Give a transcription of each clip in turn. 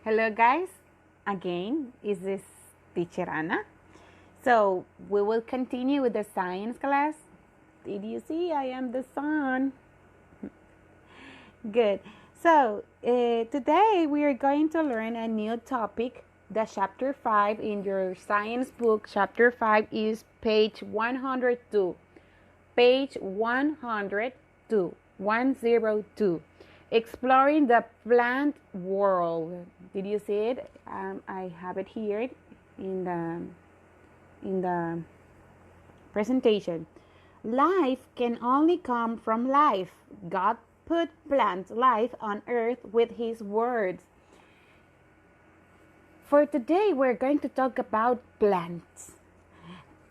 Hello guys, again is this teacher Anna. So we will continue with the science class. Did you see I am the sun? Good. So today we are going to learn a new topic. The chapter 5 in your science book, chapter 5 is page 102. Page 102. 102. Exploring the plant world. Did you see it? I have it here in the presentation. Life can only come from life. God put plant life on earth with his words. For today, we're going to talk about plants.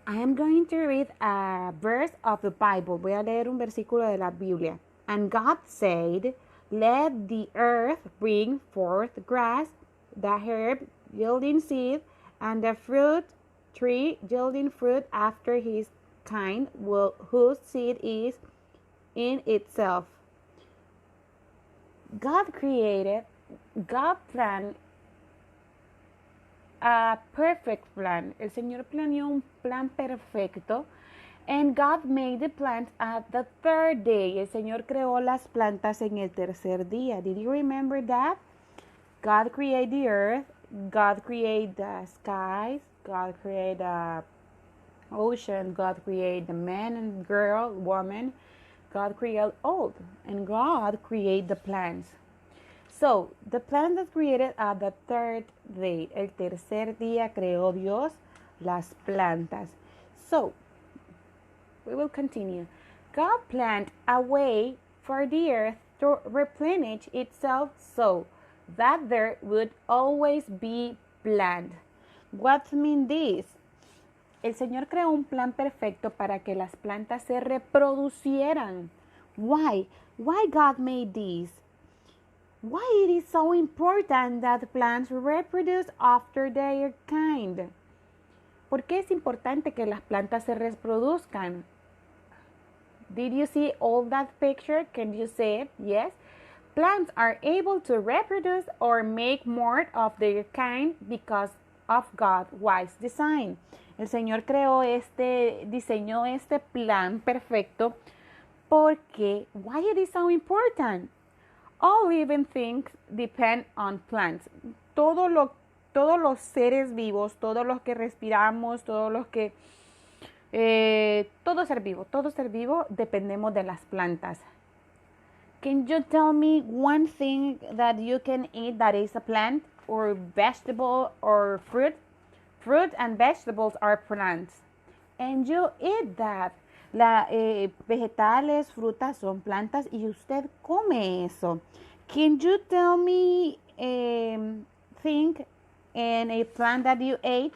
I am going to read a verse of the Bible. Voy a leer un versículo de la Biblia. And God said, let the earth bring forth grass, the herb yielding seed, and the fruit tree yielding fruit after his kind, whose seed is in itself. God planned a perfect plan. El Señor planeó un plan perfecto. And God made the plants at the third day. El Señor creó las plantas en el tercer día. Did you remember that? God created the earth. God created the skies. God created the ocean. God created the man and girl, woman. God created all. And God created the plants. So, the plant that created at the third day. El tercer día creó Dios las plantas. So, we will continue. God planned a way for the earth to replenish itself so that there would always be plant. What means this? El Señor creó un plan perfecto para que las plantas se reproducieran. Why? Why God made this? Why it is so important that plants reproduce after their kind? ¿Por qué es importante que las plantas se reproduzcan? Did you see all that picture? Can you say it? Yes. Plants are able to reproduce or make more of their kind because of God's wise design. El Señor diseñó este plan perfecto porque why it is so important? All living things depend on plants. Todos los seres vivos, todos los que respiramos, todo ser vivo, dependemos de las plantas. Can you tell me one thing that you can eat that is a plant or vegetable or fruit? Fruit and vegetables are plants. And you eat that. Vegetales, frutas son plantas y usted come eso. Can you tell me think in a plant that you ate?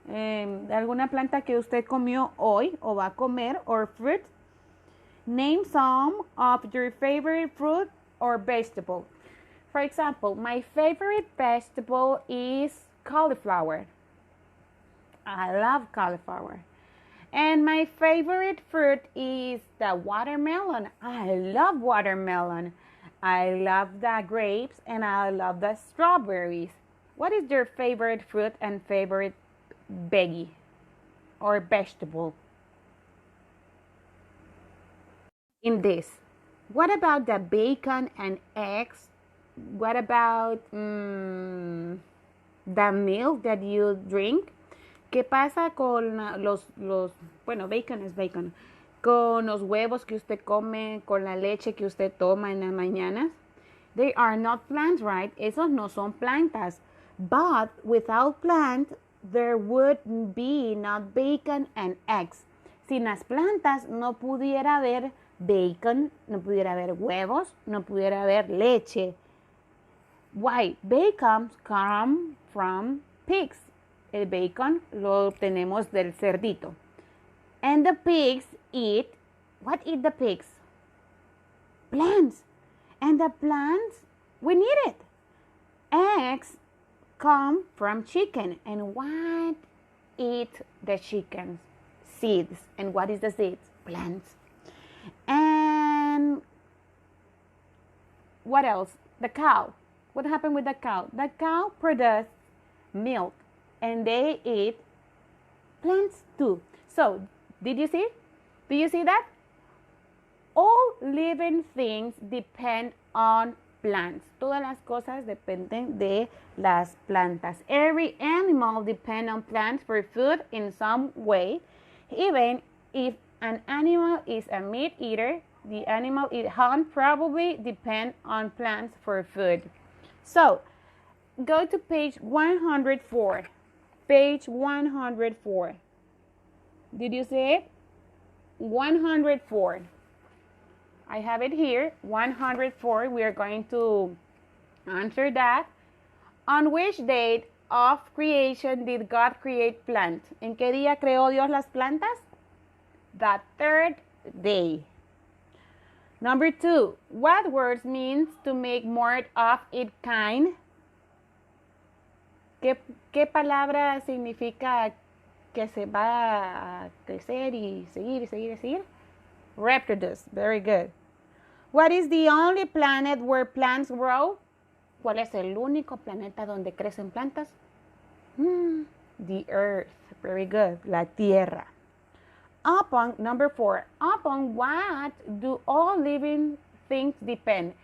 De alguna planta que usted comió hoy o va a comer or fruit. Name some of your favorite fruit or vegetable. For example, my favorite vegetable is cauliflower. I love cauliflower. And my favorite fruit is the watermelon. I love watermelon. I love the grapes and I love the strawberries. What is your favorite fruit and favorite veggie or vegetable? In this, what about the bacon and eggs? What about the milk that you drink? ¿Qué pasa con bacon es bacon, con los huevos que usted come, con la leche que usted toma en las mañanas? They are not plants, right? Esos no son plantas. But without plant, there would be not bacon and eggs. Sin las plantas no pudiera haber bacon, no pudiera haber huevos, no pudiera haber leche. Why? Bacon come from pigs. El bacon lo obtenemos del cerdito. And the pigs eat, what eat the pigs? Plants. And the plants, we need it. Eggs come from chicken. And what eat the chickens? Seeds. And what is the seeds? Plants. And what else? The cow. What happened with the cow? The cow produced milk and they eat plants too. So, did you see? Do you see that? All living things depend on plants. Todas las cosas dependen de las plantas. Every animal depends on plants for food in some way. Even if an animal is a meat eater, the animal it hunt probably depend on plants for food. So, go to page 104. Page 104. Did you see it? 104. I have it here, 104. We are going to answer that. On which date of creation did God create plants? ¿En qué día creó Dios las plantas? The third day. Number 2. What word means to make more of its kind? ¿Qué palabra significa que se va a crecer y seguir? Reproduce. Very good. What is the only planet where plants grow? ¿Cuál es el único planeta donde crecen plantas? The Earth. Very good. La Tierra. Upon, number 4. Upon what do all living things depend?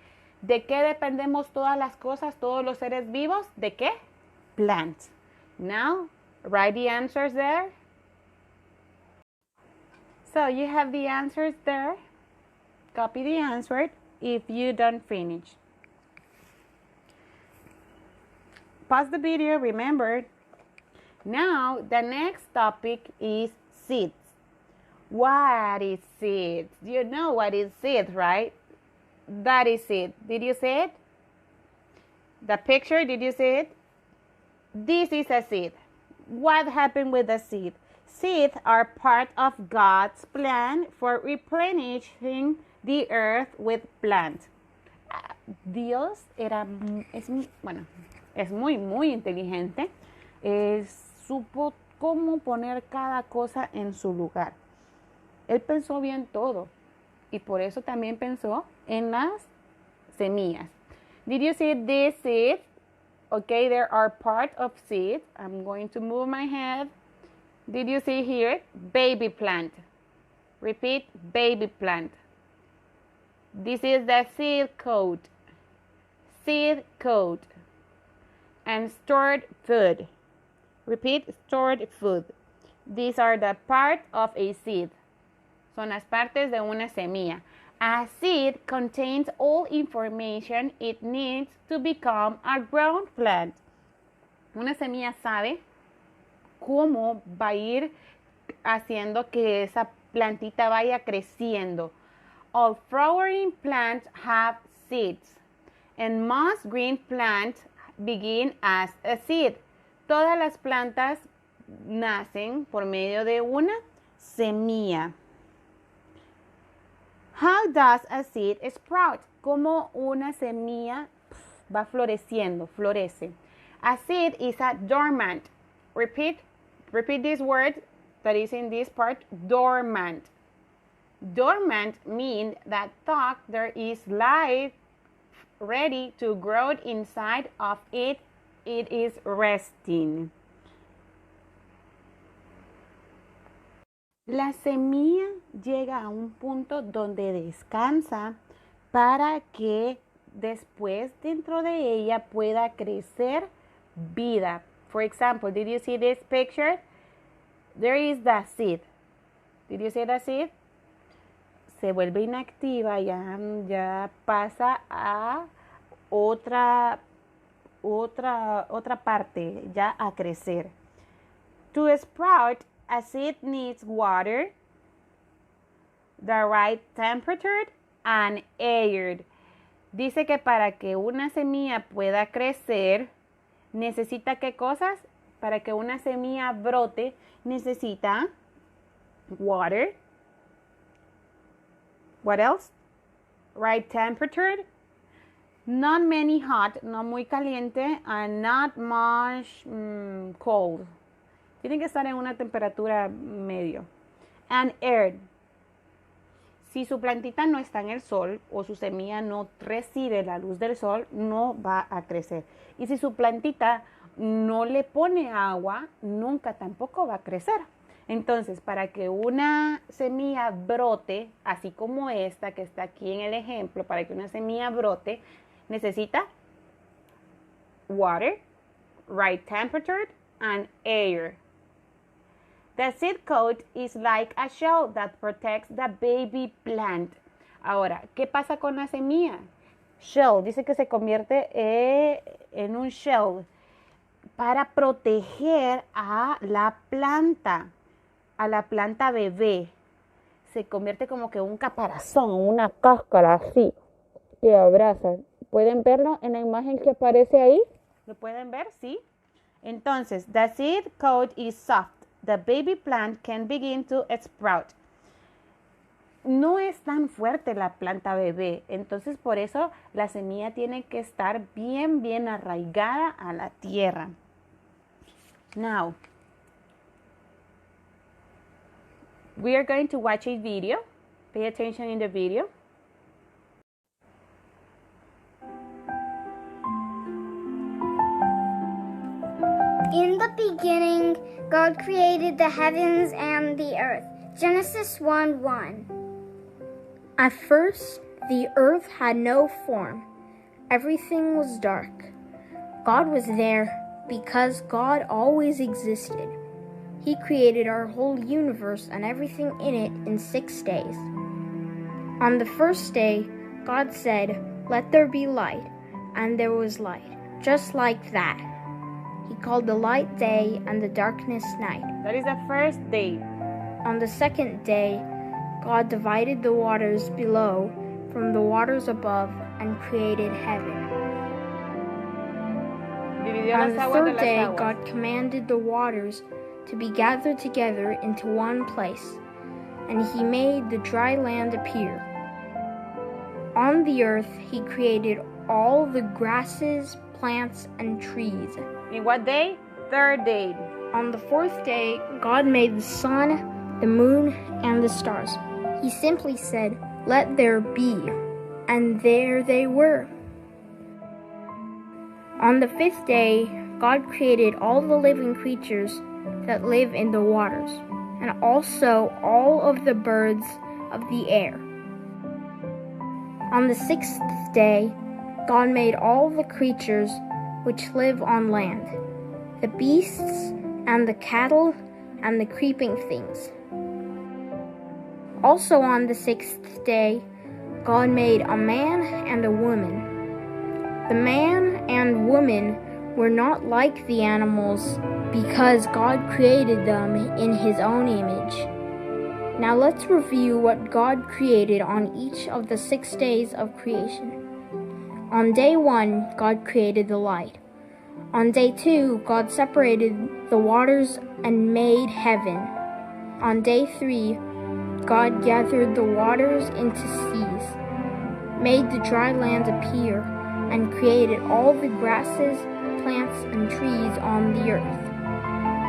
¿De qué dependemos todas las cosas, todos los seres vivos? ¿De qué? Plants. Now, write the answers there. So you have the answers there. Copy the answer if you don't finish. Pause the video, remember. Now, the next topic is seeds. What is seeds? You know what is seed, right? That is seed. Did you see it? The picture, did you see it? This is a seed. What happened with the seed? Seeds are part of God's plan for replenishing the earth with plants. Dios es muy inteligente. Supo cómo poner cada cosa en su lugar. Él pensó bien todo y por eso también pensó en las semillas. Did you see this seed? Okay, there are part of seeds. I'm going to move my head. Did you see here? Baby plant. Repeat, baby plant. This is the seed coat. Seed coat. And stored food. Repeat, stored food. These are the part of a seed. Son las partes de una semilla. A seed contains all information it needs to become a grown plant. Una semilla sabe cómo va a ir haciendo que esa plantita vaya creciendo. All flowering plants have seeds, and most green plants begin as a seed. Todas las plantas nacen por medio de una semilla. How does a seed sprout? Como una semilla va floreciendo, florece. A seed is a dormant. Repeat this word that is in this part, dormant. Dormant means that there is life ready to grow inside of it. It is resting. La semilla llega a un punto donde descansa para que después dentro de ella pueda crecer vida. For example, did you see this picture? There is the seed. Did you see the seed? Se vuelve inactiva, ya pasa a otra parte, ya a crecer. To sprout, a seed needs water, the right temperature, and air. Dice que para que una semilla pueda crecer, necesita ¿qué cosas? Para que una semilla brote, necesita water. What else? Right temperature. Not many hot, no muy caliente, and not much cold. Tiene que estar en una temperatura medio. And air. Si su plantita no está en el sol o su semilla no recibe la luz del sol, no va a crecer. Y si su plantita no le pone agua, nunca tampoco va a crecer. Entonces, para que una semilla brote, así como esta que está aquí en el ejemplo, para que una semilla brote, necesita water, right temperature, and air. The seed coat is like a shell that protects the baby plant. Ahora, ¿qué pasa con la semilla? Shell, dice que se convierte en un shell para proteger a la planta bebé. Se convierte como que un caparazón, una cáscara así, que abraza. ¿Pueden verlo en la imagen que aparece ahí? ¿Lo pueden ver? Sí. Entonces, the seed coat is soft. The baby plant can begin to sprout. No es tan fuerte la planta bebé, entonces por eso la semilla tiene que estar bien arraigada a la tierra. Now, we are going to watch a video. Pay attention in the video. In the beginning, God created the heavens and the earth. Genesis 1:1. At first, the earth had no form. Everything was dark. God was there because God always existed. He created our whole universe and everything in it in 6 days. On the first day, God said, "Let there be light," and there was light, just like that. He called the light day and the darkness night. That is the first day. On the second day, God divided the waters below from the waters above and created heaven. On the third day, God commanded the waters to be gathered together into one place, and He made the dry land appear. On the earth, He created all the grasses, plants, and trees. In what day? Third day. On the fourth day, God made the sun, the moon, and the stars. He simply said, "Let there be," and there they were. On the fifth day, God created all the living creatures that live in the waters, and also all of the birds of the air. On the sixth day, God made all the creatures which live on land, the beasts and the cattle and the creeping things. Also on the sixth day, God made a man and a woman. The man and woman were not like the animals because God created them in His own image. Now let's review what God created on each of the 6 days of creation. On day 1, God created the light. On day 2, God separated the waters and made heaven. On day 3, God gathered the waters into seas, made the dry land appear, and created all the grasses, plants, and trees on the earth.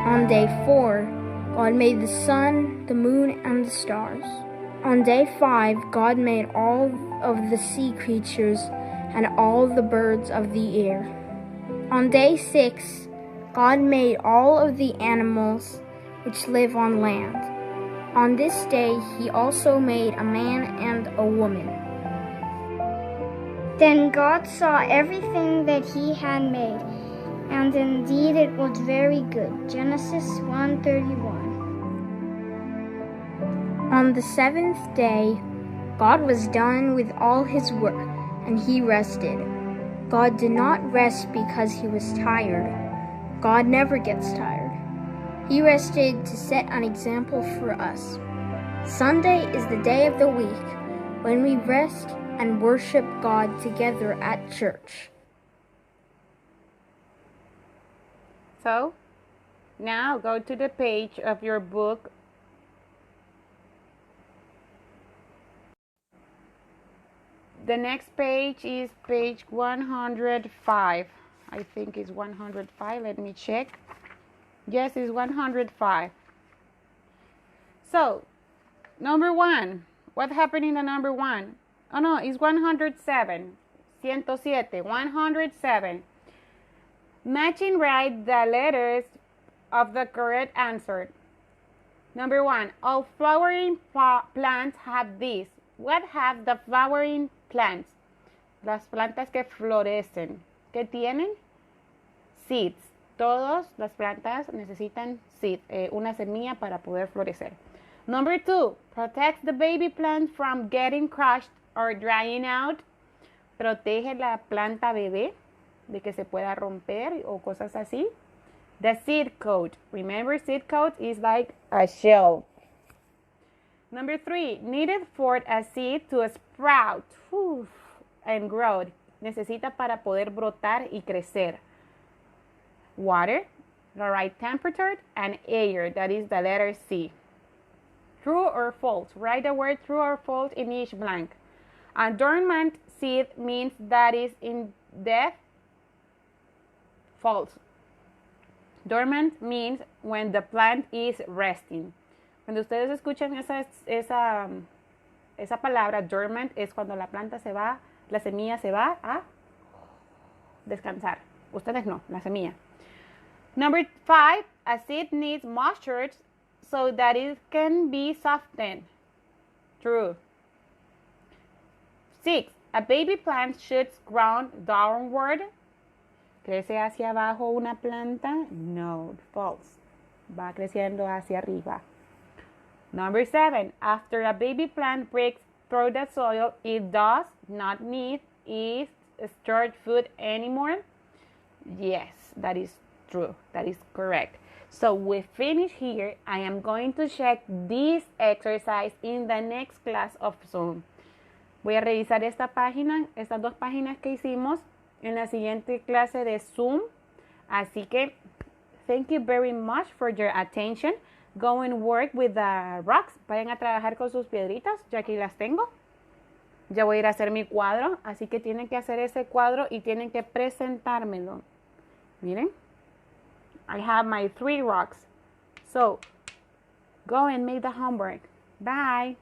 On day 4, God made the sun, the moon, and the stars. On day 5, God made all of the sea creatures and all the birds of the air. On day 6, God made all of the animals which live on land. On this day, He also made a man and a woman. Then God saw everything that He had made, and indeed it was very good. Genesis 1:31. On the seventh day, God was done with all His work, and He rested. God did not rest because He was tired. God never gets tired. He rested to set an example for us. Sunday is the day of the week when we rest and worship God together at church. So, now go to the page of your book. The next page is page 105. I think it's 105. Let me check. Yes, it's 105. So, number 1. What happened in the number 1? Oh no, it's 107. 107. 107. Matching right the letters of the correct answer. Number 1. All flowering plants have this. What have the flowering plants? Las plantas que florecen. ¿Qué tienen? Seeds. Todas las plantas necesitan seed, una semilla para poder florecer. Number 2. Protects the baby plant from getting crushed or drying out. Protege la planta bebé de que se pueda romper o cosas así. The seed coat. Remember, seed coat is like a shell. Number 3. Needed for a seed to sprout and grow. Necesita para poder brotar y crecer. Water, the right temperature, and air. That is the letter C. True or false? Write the word true or false in each blank. A dormant seed means that is in death. False. Dormant means when the plant is resting. Cuando ustedes escuchan esa palabra dormant es cuando la planta se va, la semilla se va a descansar. Ustedes no, la semilla. Number 5, a seed needs moisture so that it can be softened. True. 6, a baby plant shoots ground downward. ¿Crece hacia abajo una planta? No, false. Va creciendo hacia arriba. Number 7, after a baby plant breaks through the soil, it does not need its stored food anymore. Yes, that is true. That is correct. So we finish here. I am going to check this exercise in the next class of Zoom. Voy a revisar esta página, estas 2 páginas que hicimos en la siguiente clase de Zoom. Así que, thank you very much for your attention. Go and work with the rocks. Vayan a trabajar con sus piedritas. Yo aquí las tengo. Ya voy a ir a hacer mi cuadro. Así que tienen que hacer ese cuadro y tienen que presentármelo. Miren. I have my 3 rocks. So, go and make the homework. Bye.